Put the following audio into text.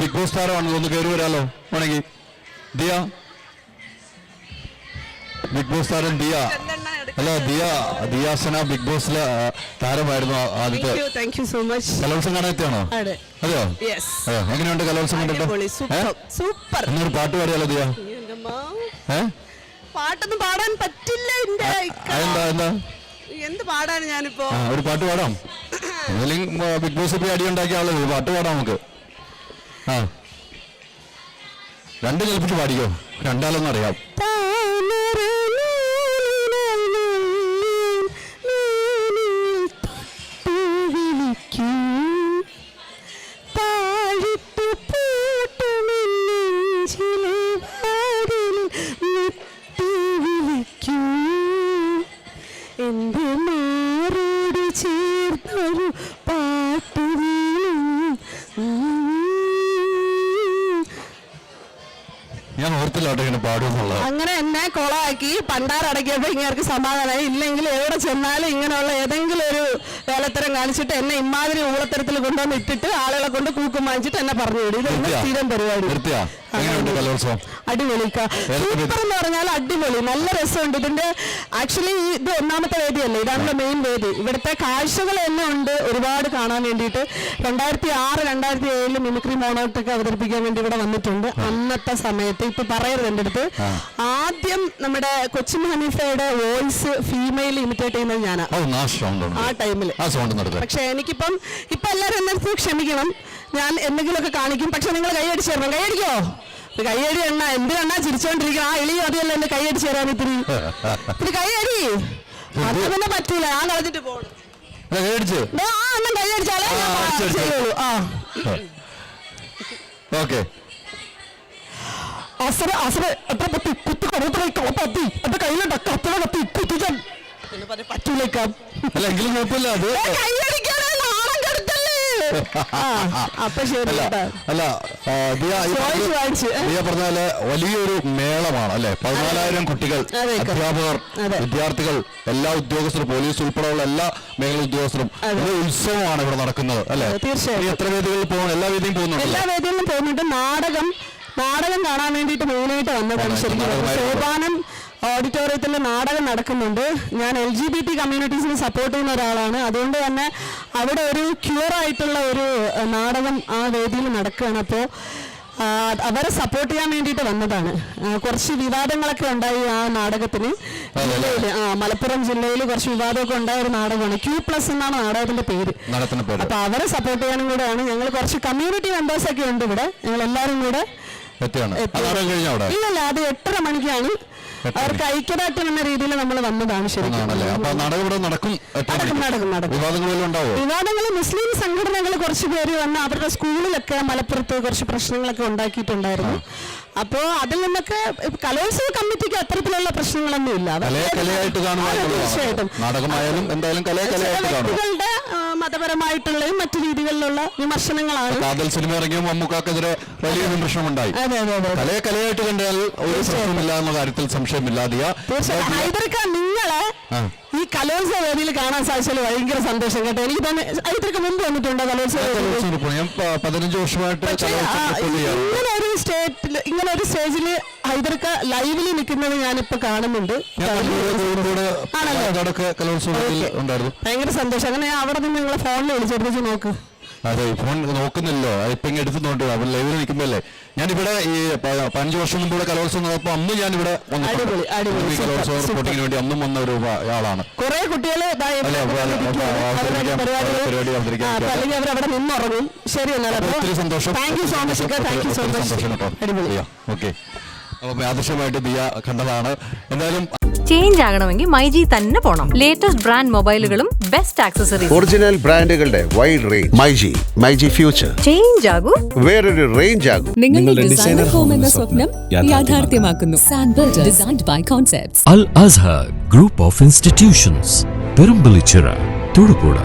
Big boss താരമാണെന്ന് ഒന്ന് കയറി വരാലോ വേണമെങ്കിൽ. ദിയ, ബിഗ് ബോസ് താരം ദിയ. അല്ല, ദിയാസന ബിഗ് ബോസിലെ താരമായിരുന്നു ആദ്യത്തെ. കലോത്സവം കാണാൻ എത്തിയാണോ? അതെയോ? എങ്ങനെയുണ്ട് കലോത്സവം കണ്ടിട്ട്? സൂപ്പർ. എന്നൊരു പാട്ട് പാടിയാലോ ദിയ? പാട്ടൊന്നും പാടാൻ പറ്റില്ല. എന്താ എന്ത് പാടാണ് ഞാനിപ്പോ? ഒരു പാട്ട് പാടാം. ബിഗ് ബോസ് പോയി അടിയുണ്ടാക്കിയ ആളല്ലേ, പാട്ട് പാടാം നമുക്ക്. രണ്ട് കൽപ്പിച്ച് പാടിക്കോ, രണ്ടാലൊന്നും അറിയാം. ഞാൻ ഓർത്തില്ലോട്ടെ ഇങ്ങനെ പാടുമെന്നുള്ളത്. അങ്ങനെ എന്നെ കൊളാക്കി പണ്ടാരടക്കിയപ്പോ ഇങ്ങനെ സമാധാനമായി. ഇല്ലെങ്കിൽ എവിടെ ചെന്നാലും ഇങ്ങനെയുള്ള ഏതെങ്കിലും ഒരു വേലത്തരം കാണിച്ചിട്ട് എന്നെ ഇമാതിരി ഊളത്തരത്തിൽ കൊണ്ടുവന്ന് ഇട്ടിട്ട് ആളുകളെ കൊണ്ട് കൂക്കും വാങ്ങിച്ചിട്ട് എന്നെ പറഞ്ഞു വിടും. ഇത് എന്റെ സ്ഥിരം പരിപാടി. അടിപൊളി. സൂപ്പർ എന്ന് പറഞ്ഞാൽ അടിപൊളി, നല്ല രസമുണ്ട്. ഇതിന്റെ ആക്ച്വലി ഇത് ഒന്നാമത്തെ വേദിയല്ലേ, ഇതാണല്ലോ മെയിൻ വേദി. ഇവിടുത്തെ കാഴ്ചകൾ തന്നെ ഉണ്ട് ഒരുപാട് കാണാൻ വേണ്ടിയിട്ട്. 2006, 2007 മിമിക്രി മോണോക്ടൊക്കെ അവതരിപ്പിക്കാൻ വേണ്ടി ഇവിടെ വന്നിട്ടുണ്ട്. അന്നത്തെ സമയത്ത് ഇപ്പൊ പറയരുത് എൻ്റെ അടുത്ത്, ആദ്യം നമ്മുടെ കൊച്ചിൻ ഹനീഫയുടെ വോയിസ് ഫീമെയിൽ ഇമിറ്റേറ്റ് ചെയ്യുന്നത് ഞാനാണ് ആ ടൈമിൽ. പക്ഷെ എനിക്കിപ്പം ഇപ്പൊ എല്ലാവരും എന്നെ ക്ഷമിക്കണം, ഞാൻ എന്തെങ്കിലുമൊക്കെ കാണിക്കും. പക്ഷെ നിങ്ങൾ കൈയടിച്ചു തരണം. കൈയടിക്കോ? കൈയടി എണ്ണ എന്തിനാ ചിരിച്ചോണ്ടിരിക്കണം? ആ എളി മതിയല്ലോ എന്നെ കൈയടിച്ചു തരാൻ. ഇത്തിരി കൈയടി. അത് പിന്നെ പറ്റൂല, ഞാൻ കളഞ്ഞിട്ട് പോകണം. കൈയടിച്ചാലേ ചെയ്യുള്ളൂ. പറ്റൂലേക്കാം. അല്ല, പറഞ്ഞാല് വലിയൊരു മേളമാണ് അല്ലെ. 14,000 കുട്ടികൾ, അധ്യാപകർ, വിദ്യാർത്ഥികൾ, എല്ലാ ഉദ്യോഗസ്ഥരും, പോലീസ് ഉൾപ്പെടെയുള്ള എല്ലാ മേഖല ഉദ്യോഗസ്ഥരും, ഉത്സവമാണ് ഇവിടെ നടക്കുന്നത് അല്ലെ. തീർച്ചയായും. എത്ര വേദികളിൽ പോകുന്നു? എല്ലാ വേദിയും പോകുന്നുണ്ട്. എല്ലാ വേദികളിലും പോകുന്നുണ്ട്. നാടകം കാണാൻ വേണ്ടിയിട്ട് മെയിനായിട്ട് വന്നതാണ്. ശരിക്കും സോപാനം ഓഡിറ്റോറിയത്തിൽ നാടകം നടക്കുന്നുണ്ട്. ഞാൻ LGBT കമ്മ്യൂണിറ്റീസിനെ സപ്പോർട്ട് ചെയ്യുന്ന ഒരാളാണ്. അതുകൊണ്ട് തന്നെ അവിടെ ഒരു ക്യൂറായിട്ടുള്ള ഒരു നാടകം ആ വേദിയിൽ നടക്കുകയാണ്. അപ്പോൾ അവരെ സപ്പോർട്ട് ചെയ്യാൻ വേണ്ടിയിട്ട് വന്നതാണ്. കുറച്ച് വിവാദങ്ങളൊക്കെ ഉണ്ടായി ആ നാടകത്തിന്. ജില്ലയിൽ മലപ്പുറം ജില്ലയിൽ കുറച്ച് വിവാദമൊക്കെ ഉണ്ടായ ഒരു നാടകമാണ്. Q+ എന്നാണ് നാടകത്തിന്റെ പേര്. അപ്പൊ അവരെ സപ്പോർട്ട് ചെയ്യാനും കൂടെയാണ്. ഞങ്ങൾ കുറച്ച് കമ്മ്യൂണിറ്റി മെമ്പേഴ്സൊക്കെ ഉണ്ട് ഇവിടെ. ഞങ്ങൾ എല്ലാവരും കൂടെ ഇല്ലല്ല, അത് 8:30 മണിക്കാണ്. അവർക്ക് ഐക്യദാർഢ്യം എന്ന രീതിയിൽ നമ്മൾ വന്നതാണ്. ശരിക്കും വിവാദങ്ങൾ മുസ്ലിം സംഘടനകൾ കുറച്ച് പേര് വന്ന് അവരുടെ സ്കൂളിലൊക്കെ മലപ്പുറത്ത് കുറച്ച് പ്രശ്നങ്ങളൊക്കെ ഉണ്ടാക്കിയിട്ടുണ്ടായിരുന്നു. അപ്പോ അതിൽ നിന്നൊക്കെ കലോത്സവ കമ്മിറ്റിക്ക് അത്തരത്തിലുള്ള പ്രശ്നങ്ങളൊന്നും ഇല്ല. തീർച്ചയായിട്ടും വ്യക്തികളുടെ മതപരമായിട്ടുള്ളതും മറ്റു രീതികളിലുള്ള വിമർശനങ്ങളാണ്. സിനിമ ഇറങ്ങിയ മമ്മൂക്കാക്കെതിരെ വലിയ വിമർശനമുണ്ടായി. കലയായിട്ട് കണ്ടാൽ ഒരു പ്രശ്നമില്ല എന്ന കാര്യത്തിൽ സംശയമില്ലാതെ. ഹൈദർക്ക, നിങ്ങളെ ഈ കലോത്സവ വേദിയിൽ കാണാൻ സാധിച്ചാൽ ഭയങ്കര സന്തോഷം കേട്ടോ. എനിക്ക് തന്നെ ഹൈദർക്ക് മുമ്പ് വന്നിട്ടുണ്ടോ കലോത്സവ? 15 വർഷമായിട്ട് ഇങ്ങനെ ഒരു സ്റ്റേജിൽ ഹൈദർക്ക ലൈവിൽ നിൽക്കുന്നത് ഞാനിപ്പോ കാണുന്നുണ്ട്. ഭയങ്കര സന്തോഷം. അങ്ങനെ അവിടെ നിന്ന് നിങ്ങളെ ഫോണിൽ വിളിച്ചെടുത്ത് നോക്ക്. അതെ, ഫോൺ നോക്കുന്നില്ലോ, ഇപ്പൊ ഇങ്ങനെ എടുത്തുകൊണ്ട് അവർ ലൈവിൽ നിൽക്കുമ്പോഴല്ലേ. ഞാനിവിടെ ഈ 5 വർഷം മുമ്പ് ഇവിടെ കലോത്സവം നടന്നപ്പോൾ അന്ന് ഞാനിവിടെ കലോത്സവ റിപ്പോർട്ടിങ്ങിന് വേണ്ടി അന്നും വന്ന ഒരു ആളാണ്. കുറെ കുട്ടികള് പരിപാടി അവരവിടെ നിന്നുറങ്ങും. ശരി, ഒത്തിരി സന്തോഷം. ഓക്കെ, അപ്പൊ ആദർശമായിട്ട് ദിയ കണ്ടതാണ്. എന്തായാലും ചേഞ്ച് ആകണമെങ്കിൽ മൈജി തന്നെ പോണം. ലേറ്റസ്റ്റ് ബ്രാൻഡ് മൊബൈലുകളും ബെസ്റ്റ് ആക്സസറീസ്, ഒറിജിനൽ ബ്രാൻഡുകളുടെ wide range. MyG future. Change ആകൂ, വേറൊരു റേഞ്ച് ആകൂ. നിങ്ങളുടെ ഡിസൈനർ ഹോം എന്ന സ്വപ്നം യാഥാർത്ഥ്യമാക്കുന്നു. Sanbuild, designed by concepts. Al Azhar Group of Institutions, Perambalichira, Thudukkoda.